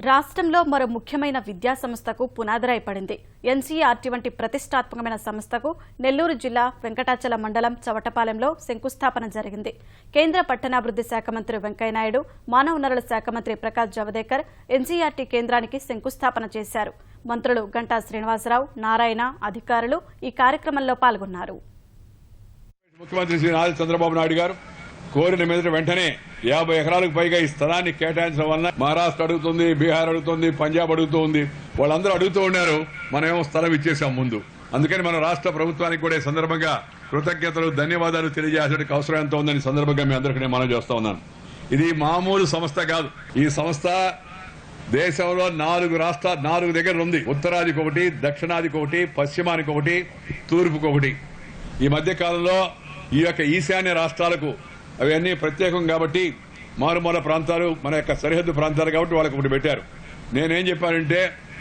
రాష్ట్రంలో మరో ముఖ్యమైన విద్యా సంస్థకు పునాదిరాయి పడింది. ఎన్సీఆర్టీ వంటి ప్రతిష్టాత్మకమైన సంస్థకు నెల్లూరు జిల్లా వెంకటాచల మండలం చవటపాలెంలో శంకుస్థాపన జరిగింది. కేంద్ర పట్టణాభివృద్ధి శాఖ మంత్రి వెంకయ్యనాయుడు, మానవ వనరుల శాఖ మంత్రి ప్రకాష్ జవదేకర్ ఎన్సీఆర్టీ కేంద్రానికి శంకుస్థాపన చేశారు. మంత్రులు గంటా శ్రీనివాసరావు, నారాయణ, అధికారులు ఈ కార్యక్రమంలో పాల్గొన్నారు. ముఖ్యమంత్రి శ్రీ నారా చంద్రబాబు నాయుడు గారు కోరిన మీద వెంటనే 50 ఎకరాలకు పైగా ఈ స్థలాన్ని కేటాయించడం వల్ల మహారాష్ట్ర అడుగుతుంది, బీహార్ అడుగుతుంది, పంజాబ్ అడుగుతుంది, వాళ్ళందరూ అడుగుతూ ఉన్నారు. మనమేమో స్థలం ఇచ్చేసాం ముందు. అందుకని మన రాష్ట్ర ప్రభుత్వానికి కూడా ఈ సందర్భంగా కృతజ్ఞతలు, ధన్యవాదాలు తెలియజేసే అవసరం ఎంత ఉందని సందర్భంగా మీ అందరికీ నేను మనవి చేస్తా ఉన్నాను. ఇది మామూలు సంస్థ కాదు. ఈ సంస్థ దేశంలో 4 దగ్గర ఉంది. ఉత్తరాదికి ఒకటి, దక్షిణాదికి ఒకటి, పశ్చిమానికి ఒకటి, తూర్పుకి ఒకటి. ఈ మధ్య కాలంలో ఈ యొక్క ఈశాన్య రాష్ట్రాలకు అవన్నీ ప్రత్యేకం కాబట్టి మారుమూల ప్రాంతాలు మన యొక్క సరిహద్దు ప్రాంతాలు కాబట్టి వాళ్ళకి ఒకటి పెట్టారు. నేనేం చెప్పానంటే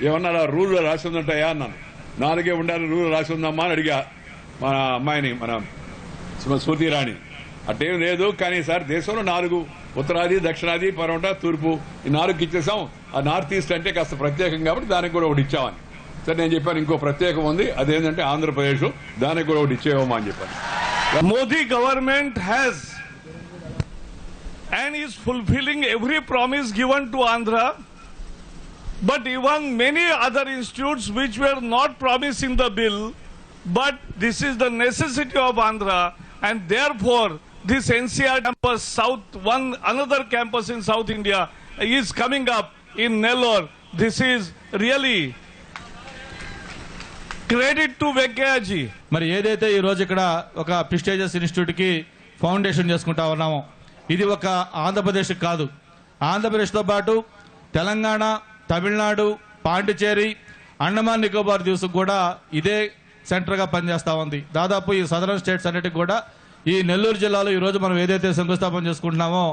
ఏమన్నా రూల్లో రాసి ఉందంటాయా అన్నాను. 4 ఉండాలని రూల్ రాసి ఉందమ్మా అని అడిగా మన అమ్మాయిని, మన స్మృతి రాణి. అట్టేం లేదు, కానీ సార్ దేశంలో 4 ఉత్తరాది, దక్షిణాది, పరమట, తూర్పు ఈ 4కి ఇచ్చేసాం. ఆ నార్త్ ఈస్ట్ అంటే కాస్త ప్రత్యేకం కాబట్టి దానికి కూడా ఒకటి ఇచ్చామని. సరే నేను చెప్పాను ఇంకో ప్రత్యేకం ఉంది, అదేంటంటే ఆంధ్రప్రదేశ్, దానికి కూడా ఒకటి ఇచ్చేవమ్మా అని చెప్పాను. Modi government has and is fulfilling every promise given to Andhra, but even many other institutes which were not promised in the bill, but this is the necessity of Andhra, and therefore this NCR campus, another campus in South India is coming up in Nellore. This is really credit to వెంకయ్యజీ. మరి ఏదైతే ఈ రోజు ఇక్కడ ఒక prestigious institute కి foundation చేసుకుంటా ఉన్నామో, ఇది ఒక ఆంధ్రప్రదేశ్ కాదు. ఆంధ్రప్రదేశ్తో పాటు తెలంగాణ, తమిళనాడు, పాండిచేరి, అండమాన్ నికోబార్ దీవ్స్ కూడా ఇదే సెంటర్గా పనిచేస్తూ ఉంది. దాదాపు ఈ సదరన్ స్టేట్స్ అన్నిటికి కూడా ఈ నెల్లూరు జిల్లాలో ఈ రోజు మనం ఏదైతే శంకుస్థాపన చేసుకుంటున్నామో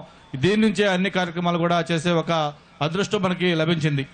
దీని నుంచే అన్ని కార్యక్రమాలు కూడా చేసే ఒక అదృష్టం మనకి లభించింది.